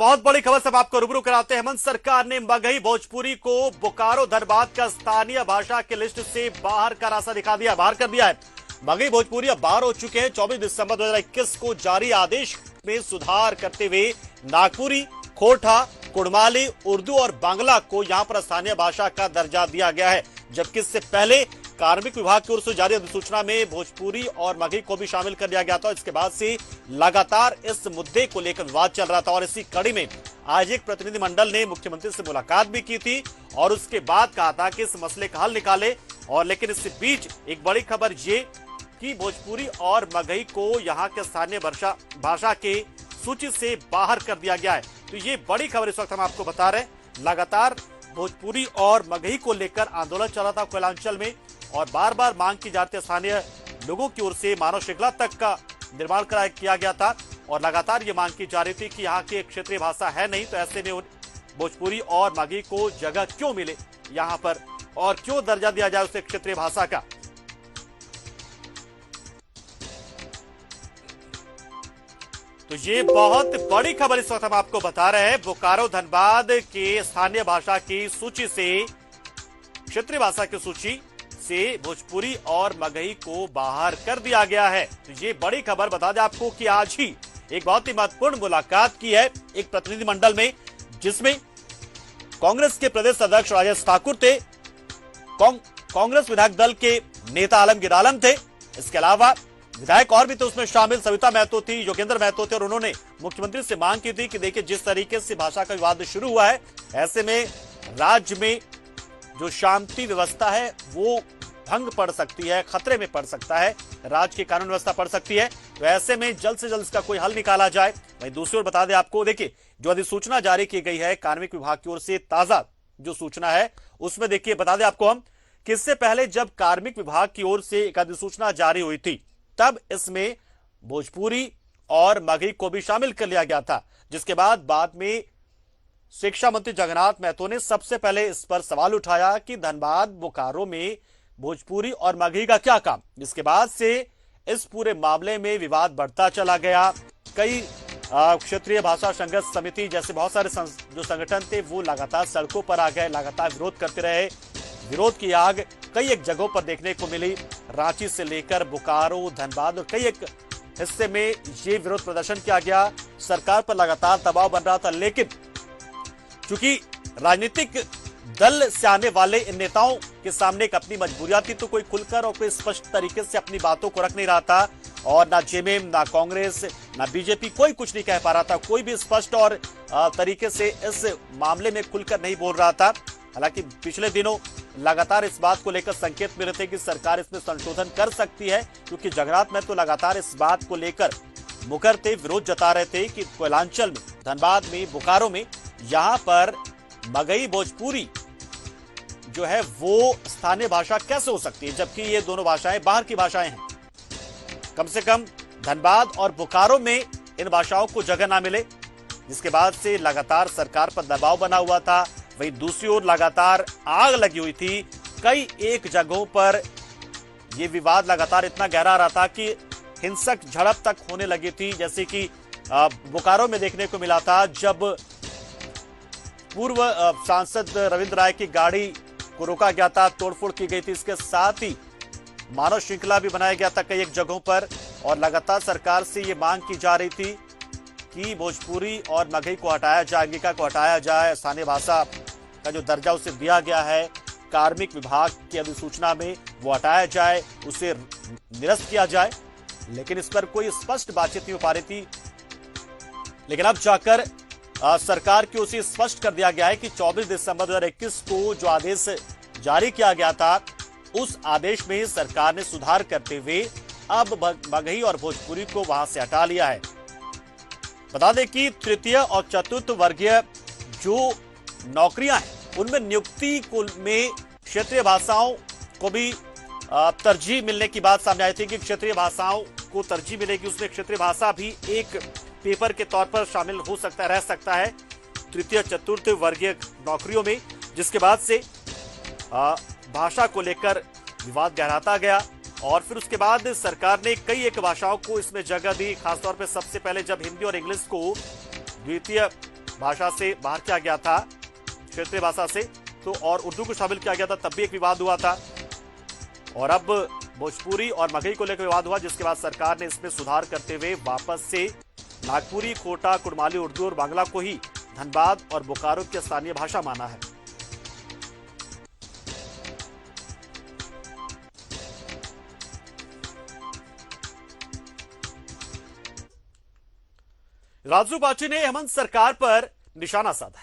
बहुत बड़ी खबर से आपको रूबरू कराते हैं। हेमंत सरकार ने मगही भोजपुरी को बोकारो धनबाद का स्थानीय भाषा की लिस्ट से बाहर का रास्ता दिखा दिया, बाहर कर दिया है। मगही भोजपुरी अब बाहर हो चुके हैं। 24 दिसंबर 2021 को जारी आदेश में सुधार करते हुए नागपुरी, खोरठा, कुड़माली, उर्दू और बांग्ला को यहां पर स्थानीय भाषा का दर्जा दिया गया है, जबकि इससे पहले कार्मिक विभाग की ओर से जारी अधिसूचना में भोजपुरी और मगही को भी शामिल कर लिया गया था। इसके बाद से लगातार इस मुद्दे को लेकर विवाद चल रहा था और इसी कड़ी में आज एक प्रतिनिधिमंडल ने मुख्यमंत्री से मुलाकात भी की थी और उसके बाद कहा था कि इस मसले का हल निकाले। और लेकिन इस बीच एक बड़ी खबर ये कि भोजपुरी और मगही को यहाँ के स्थानीय भाषा के सूची से बाहर कर दिया गया है। तो ये बड़ी खबर इस वक्त हम आपको बता रहे हैं। लगातार भोजपुरी और मगही को लेकर आंदोलन चल रहा था कोयलांचल में और बार बार मांग की जाती है। स्थानीय लोगों की ओर से मानव श्रृंखला तक का निर्माण किया गया था और लगातार ये मांग की जा रही थी कि यहाँ की क्षेत्रीय भाषा है नहीं, तो ऐसे में भोजपुरी और मगही को जगह क्यों मिले यहाँ पर और क्यों दर्जा दिया जाए उसे क्षेत्रीय भाषा का। तो ये बहुत बड़ी खबर इस वक्त हम आपको बता रहे हैं। बोकारो धनबाद के स्थानीय भाषा की सूची से, क्षेत्रीय भाषा की सूची से भोजपुरी और मगही को बाहर कर दिया गया है। तो ये बड़ी खबर बता दें आपको कि आज ही एक बहुत ही महत्वपूर्ण मुलाकात की है एक प्रतिनिधिमंडल में, जिसमें कांग्रेस के प्रदेश अध्यक्ष राजेश ठाकुर थे, कांग्रेस विधायक दल के नेता आलमगीर आलम थे, इसके अलावा विधायक और भी तो उसमें शामिल सविता महतो थी, योगेंद्र महतो थे और उन्होंने मुख्यमंत्री से मांग की थी कि देखिए जिस तरीके से भाषा का विवाद शुरू हुआ है, ऐसे में राज्य में जो शांति व्यवस्था है वो भंग पड़ सकती है, खतरे में पड़ सकता है, राज्य की कानून व्यवस्था पड़ सकती है। तो ऐसे में जल्द से जल्द इसका कोई हल निकाला जाए। वहीं दूसरी ओर बता दें आपको, देखिए जो अधिसूचना जारी की गई है कार्मिक विभाग की ओर से, ताजा जो सूचना है उसमें देखिए बता दें आपको हम कि इससे पहले जब कार्मिक विभाग की ओर से एक अधिसूचना जारी हुई थी तब इसमें भोजपुरी और मगही को भी शामिल कर लिया गया था, जिसके बाद में शिक्षा मंत्री जगन्नाथ महतो ने सबसे पहले इस पर सवाल उठाया कि धनबाद बोकारो में भोजपुरी और मगही का क्या काम। जिसके बाद से इस पूरे मामले में विवाद बढ़ता चला गया। कई क्षेत्रीय भाषा संघर्ष समिति जैसे बहुत सारे जो संगठन थे वो लगातार सड़कों पर आ गए, लगातार विरोध करते रहे। विरोध की आग कई एक जगहों पर देखने को मिली, रांची से लेकर बोकारो, धनबाद और कई एक हिस्से में ये विरोध प्रदर्शन किया गया। सरकार पर लगातार दबाव बन रहा था, लेकिन चूंकि राजनीतिक दल से आने वाले इन नेताओं के सामने एक अपनी मजबूरियां थी, तो कोई खुलकर और कोई स्पष्ट तरीके से अपनी बातों को रख नहीं रहा था और ना जेएमएम, ना कांग्रेस, ना बीजेपी कोई कुछ नहीं कह पा रहा था। कोई भी स्पष्ट और तरीके से इस मामले में खुलकर नहीं बोल रहा था। हालांकि पिछले दिनों लगातार इस बात को लेकर संकेत मिले थे कि सरकार इसमें संशोधन कर सकती है, क्योंकि जगन्नाथ महतो लगातार इस बात को लेकर मुखर थे, विरोध जता रहे थे कि कोयलांचल में, धनबाद में, बोकारो में यहां पर मगही भोजपुरी जो है वो स्थानीय भाषा कैसे हो सकती है, जबकि ये दोनों भाषाएं बाहर की भाषाएं हैं। कम से कम धनबाद और बोकारो में इन भाषाओं को जगह ना मिले, जिसके बाद से लगातार सरकार पर दबाव बना हुआ था। वहीं दूसरी ओर लगातार आग लगी हुई थी। कई एक जगहों पर यह विवाद लगातार इतना गहरा रहा था कि हिंसक झड़प तक होने लगी थी, जैसे कि बोकारो में देखने को मिला था जब पूर्व सांसद रविंद्र राय की गाड़ी को रोका गया था, तोड़फोड़ की गई थी। इसके साथ ही मानव श्रृंखला भी बनाया गया था कई एक जगहों पर और लगातार सरकार से ये मांग की जा रही थी कि भोजपुरी और मगही को हटाया जाए, अंगिका को हटाया जाए, स्थानीय भाषा का जो दर्जा उसे दिया गया है कार्मिक विभाग की अधिसूचना में वो हटाया जाए, उसे निरस्त किया जाए। लेकिन इस पर कोई स्पष्ट बातचीत नहीं हो पा रही थी। लेकिन अब जाकर सरकार की ओर से स्पष्ट कर दिया गया है कि 24 दिसंबर 2021 को जो आदेश जारी किया गया था उस आदेश में सरकार ने सुधार करते हुए अब मगही और भोजपुरी को वहां से हटा लिया है। बता दें कि तृतीय और चतुर्थ वर्गीय जो नौकरियां हैं उनमें नियुक्ति में क्षेत्रीय भाषाओं को भी तरजीह मिलने की बात सामने आई थी कि क्षेत्रीय भाषाओं को तरजीह मिलेगी। उसमें क्षेत्रीय भाषा भी एक पेपर के तौर पर शामिल हो सकता है, रह सकता है तृतीय चतुर्थ वर्गीय नौकरियों में, जिसके बाद से भाषा को लेकर विवाद गहराता गया और फिर उसके बाद सरकार ने कई एक भाषाओं को इसमें जगह दी। खासतौर पर सबसे पहले जब हिंदी और इंग्लिश को द्वितीय भाषा से बाहर किया गया था, क्षेत्रीय भाषा से, तो और उर्दू को शामिल किया गया था, तब भी एक विवाद हुआ था। और अब भोजपुरी और मगही को लेकर विवाद हुआ, जिसके बाद सरकार ने इसमें सुधार करते हुए वापस से नागपुरी, कोटा, कुड़माली उर्दू और बांग्ला को ही धनबाद और बोकारो की स्थानीय भाषा माना है। राजू बाची ने हेमंत सरकार पर निशाना साधा।